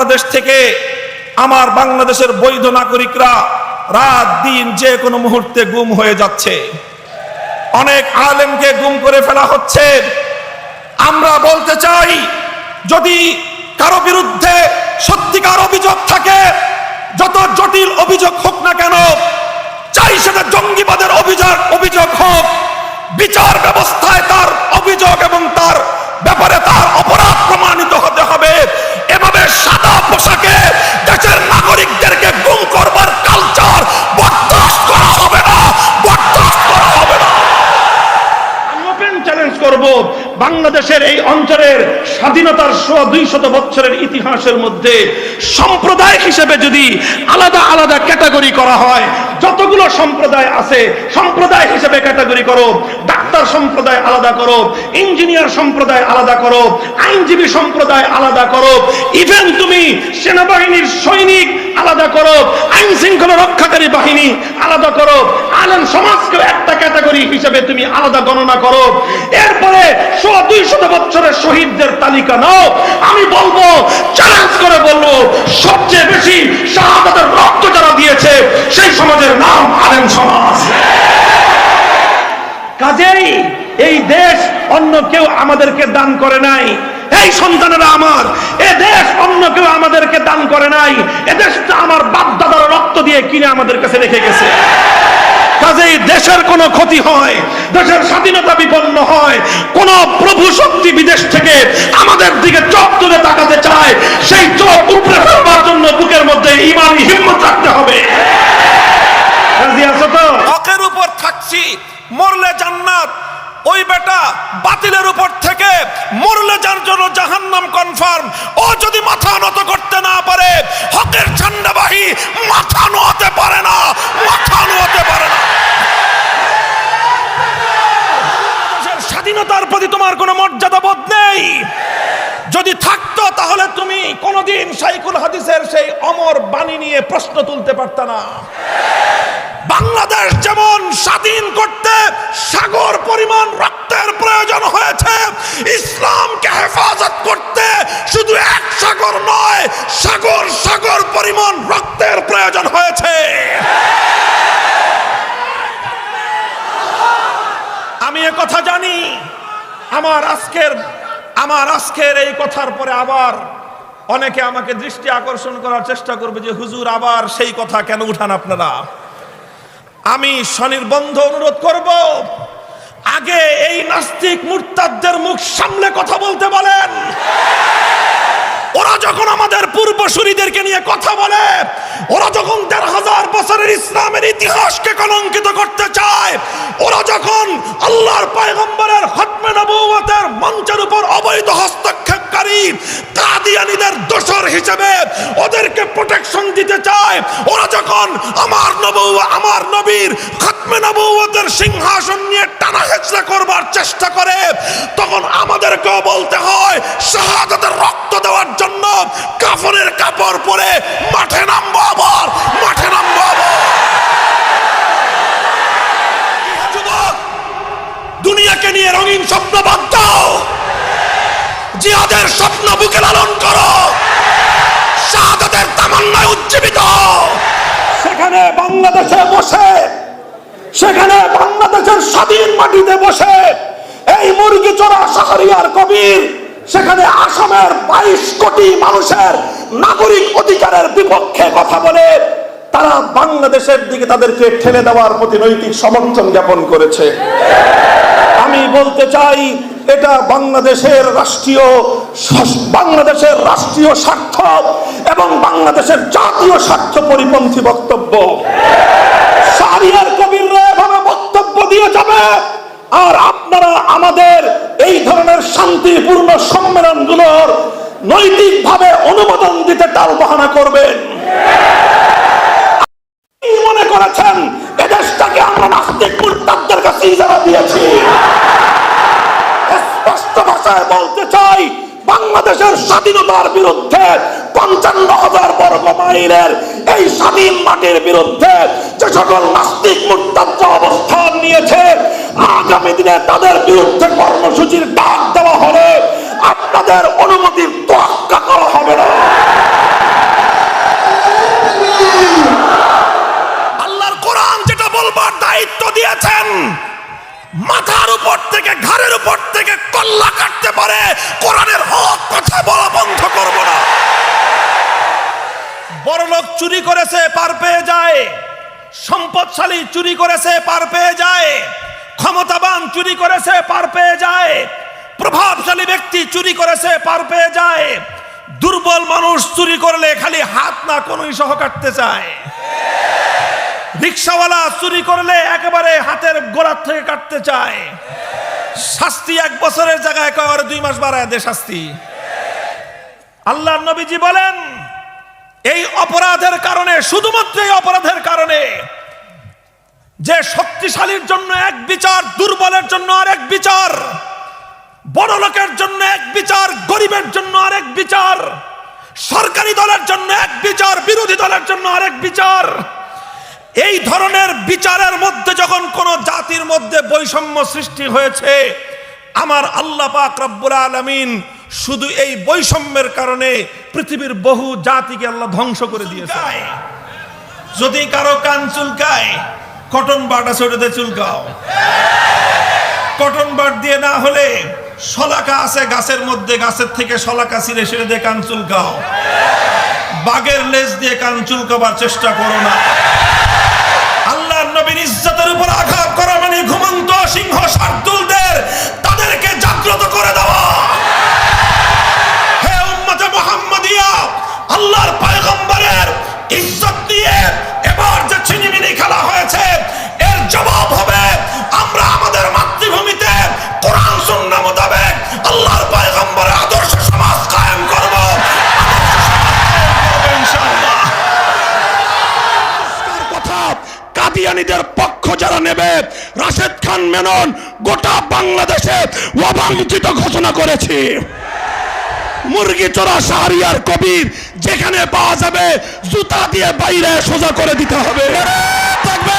বাংলাদেশ থেকে আমার বাংলাদেশের বৈধ নাগরিকরা রাত দিন যে কোনো মুহূর্তে গুম হয়ে যাচ্ছে। অনেক আলেমকে গুম করে ফেলা হচ্ছে। আমরা বলতে চাই, যদি কারো বিরুদ্ধে সত্যিকার অভিযোগ থাকে, যত জটিল অভিযোগ হোক না কেন, চাই সেটা জঙ্গিবাদের অভিযোগ হোক, বিচার ব্যবস্থায় তার অভিযোগ এবং তার ব্যাপারে তার অপরাধ প্রমাণিত হতে হবে। এভাবে সাদা পোশাকে দেশের নাগরিকদেরকে গুম করবার কালচার বরদাস্ত করা হবে না, বরদাস্ত করা হবে না। আমি ওপেন চ্যালেঞ্জ করব, বাংলাদেশের এই অঞ্চলের স্বাধীনতার 200 বছরের ইতিহাসের মধ্যে সম্প্রদায় হিসেবে যদি আলাদা আলাদা ক্যাটাগরি করা হয়, যতগুলো সম্প্রদায় আছে সম্প্রদায় হিসেবে ক্যাটাগরি করো। ডাক্তার সম্প্রদায় আলাদা করো, ইঞ্জিনিয়ার সম্প্রদায় আলাদা করো, আইনজীবী সম্প্রদায় আলাদা করো, ইভেন তুমি সেনাবাহিনীর সৈনিক আলাদা করো, আইন শৃঙ্খলা রক্ষাকারী বাহিনী আলাদা করো, আলেম সমাজকে একটা ক্যাটাগরি হিসেবে তুমি আলাদা গণনা করো। এরপরে 200 বছরের শহীদদের তালিকা নাও। আমি বলবো, চ্যালেঞ্জ করে বলবো, সবচেয়ে বেশি শাহাদাতের রক্ত যারা দিয়েছে সেই সমাজের নাম আলেম সমাজ। কাজেই এই দেশ অন্য কেউ আমাদেরকে দান করে নাই। এই সন্তানেরা আমার, এ দেশ অন্য কেউ আমাদেরকে দান করে নাই। এ দেশটা আমার বাপ দাদার রক্ত দিয়ে কিনে আমাদের কাছে রেখে গেছে। কাজেই দেশের কোনো ক্ষতি হয়, দেশের স্বাধীনতা বিপন্ন হয়, কোন প্রভু শক্তি বিদেশ থেকে আমাদের দিকে চোখ তুলে তাকাতে চায়, সেই চোখ উপড়ে ফেলবার জন্য বুকের মধ্যে ঈমানি হিম্মত রাখতে হবে। রাজি আছো তো? হকের উপর থাকছি, মরলে জান্নাত। ওই বেটা বাতিলের উপর থেকে মরলে যার জন্য জাহান্নাম কনফার্ম। ও যদি মাথা নত করতে না পারে, হকের ঝান্ডাবাহী মাথা নোয়াতে পারে না, মাথা নোয়াতে পারে না। স্বাধীনতার প্রতি তোমার কোনো মর্যাদা বোধ নেই। যদি থাকতো তাহলে তুমি কোনোদিন শাইখুল হাদিসের সেই অমর বাণী নিয়ে প্রশ্ন তুলতে পারত না। বাংলাদেশ যেমন স্বাধীন করতে সাগর পরিমাণ রক্তের প্রয়োজন হয়েছে, ইসলামকে হেফাজত করতে শুধু এক সাগর নয়, সাগর সাগর পরিমাণ রক্তের প্রয়োজন হয়েছে। আমি এ কথা জানি। আমার আজকের এই কথার পরে আবার অনেকে আমাকে দৃষ্টি আকর্ষণ করার চেষ্টা করবে যে হুজুর আবার সেই কথা কেন উঠান আপনারা। আমি স্বনির্বন্ধ অনুরোধ করব, আগে এই নাস্তিক মুরতাদদের মুখ সামলে কথা বলতে বলেন। ওরা যখন আমাদের পূর্বসূরীদেরকে নিয়ে কথা বলে, ওরা যখন 1500 বছরের ইসলামের ইতিহাসকে কলঙ্কিত করতে চায়, ওরা যখন আল্লাহর পয়গম্বরের খতমে নবুয়তের মঞ্চের উপর অবৈধ হস্তক্ষেপকারী কাদিয়ানীদের দোসর হিসেবে ওদেরকে প্রোটেকশন দিতে চায়, ওরা যখন আমার নবীর খতমে নবুয়তের সিংহাসন নিয়ে টানা হেচড়া করবার চেষ্টা করে, তখন আমাদেরকেও বলতে হয় শাহাদাতের রক্ত দেওয়ার জন্য কাফনের কাপড় পরে মাঠে নামবো, আবার মাঠে নামবো। যুবক, দুনিয়াকে নিয়ে রঙিন স্বপ্ন বাদ দাও, জিহাদের স্বপ্ন বুকে লালন করো, শাহাদাতের তামান্নায় উজ্জীবিত হও। সেখানে বাংলাদেশে বসে, সেখানে বাংলাদেশের স্বাধীন মাটিতে বসে এই মুরগি চোরা শাহরিয়ার কবির সেখানে আসামের 22 কোটি মানুষের নাগরিক অধিকারের বিপক্ষে কথা বলে তারা বাংলাদেশের দিকে তাদেরকে ঠেলে দেওয়ার প্রতি নৈতিক সমর্থন জ্ঞাপন করেছে। আমি বলতে চাই, এটা বাংলাদেশের রাষ্ট্রীয় স্বার্থ এবং বাংলাদেশের জাতীয় স্বার্থ পরিপন্থী বক্তব্য। শাহরিয়ার কবিররা এভাবে বক্তব্য দিয়ে যাবে, আর আপনারা আমাদের এই ধরনের শান্তিপূর্ণ সম্মেলনগুলোর নৈতিকভাবে অনুমোদন দিতে টালবাহানা করবেন। মনে করেছেন এদেশটাকে আমরা নাস্তিক মুরতাদদের কাছে ইজারা দিয়েছি? স্পষ্ট ভাষায় বলতে চাই, বাংলাদেশের স্বাধীনতার বিরুদ্ধে 55,000 বর্গ মাইলের এই স্বাধীন মাটির বিরুদ্ধে যে সকল নাস্তিক মুরতাদরা অবস্থান নিয়েছে, আগামী দিনে তাদের বিরুদ্ধে কর্মসূচির ডাক দেওয়া হলে আপনাদের অনুমতির তোয়াক্কা করা হবে না। লোক চুরি করেছে পার পেয়ে যায়, সম্পদশালী চুরি করেছে পার পেয়ে যায়, ক্ষমতাবান চুরি করেছে পার পেয়ে যায়, প্রভাবশালী ব্যক্তি চুরি করেছে পার পেয়ে যায়। দুর্বল মানুষ চুরি করলে খালি হাত না কোনই সহ কাটতে চায়। রিকশাওয়ালা চুরি করলে একেবারে হাতের গোড়ার থেকে কাটতে চায়। শাস্তি 1 বছরের জায়গায় কয়েক 2 মাস বাড়ায় দেয় শাস্তি। আল্লাহর নবীজি বলেন এই অপরাধের কারণে, শুধুমাত্র এই অপরাধের কারণে, যে শক্তিশালীর জন্য এক বিচার, দুর্বলের জন্য আরেক বিচার, বড় লোকের জন্য এক বিচার, গরিবের জন্য আরেক বিচার, সরকারি দলের জন্য এক বিচার, বিরোধী দলের জন্য আরেক বিচার। এই ধরনের বিচারের মধ্যে যখন কোন জাতির মধ্যে বৈষম্য সৃষ্টি হয়েছে, আমার আল্লাহ পাক রব্বুল আলামিন শুধু এই বৈষম্যের কারণে পৃথিবীর বহু জাতিকে আল্লাহ ধ্বংস করে দিয়েছে। যদি কারো কান চুলকায়, কটন বাট আছে ওটাতে চুলকাও। কটন বাট দিয়ে না হলে শলাকা আছে গাছের মধ্যে, গাছের থেকে শলাকা ছিঁড়ে সেটা দিয়ে কান চুলকাও। বাঘের লেজ দিয়ে কান চুলকাবার চেষ্টা করো না। আল্লাহর নবীর ইজ্জতের উপর আঘাত করা মানে ঘুমন্ত সিংহ শার্দুলদের তাদেরকে জাগ্রত করে দেওয়া। হে উম্মতে মুহাম্মাদিয়া, আল্লাহর পয়গম্বরের ইজ্জত দিয়ে এবার যে ছিনিমিনি খেলা হয়েছে, এর জবাব হবে আমরা আমাদের মাতৃভূমিতে কোরআন সুন্নাহ মোতাবেক আল্লাহর পয়গম্বরের আদর্শ সমাজ কায়েম করব ইনশাআল্লাহ। কথা কাদিয়ানীদের পক্ষ যারা নেবে, রাশেদ খান মেনন গোটা বাংলাদেশে অবাঞ্ছিত ঘোষণা করেছে। মুরগি চোরা শাহরিয়ার কবির যেখানে পাওয়া যাবে জুতা দিয়ে বাইরে সোজা করে দিতে হবে। থাকবে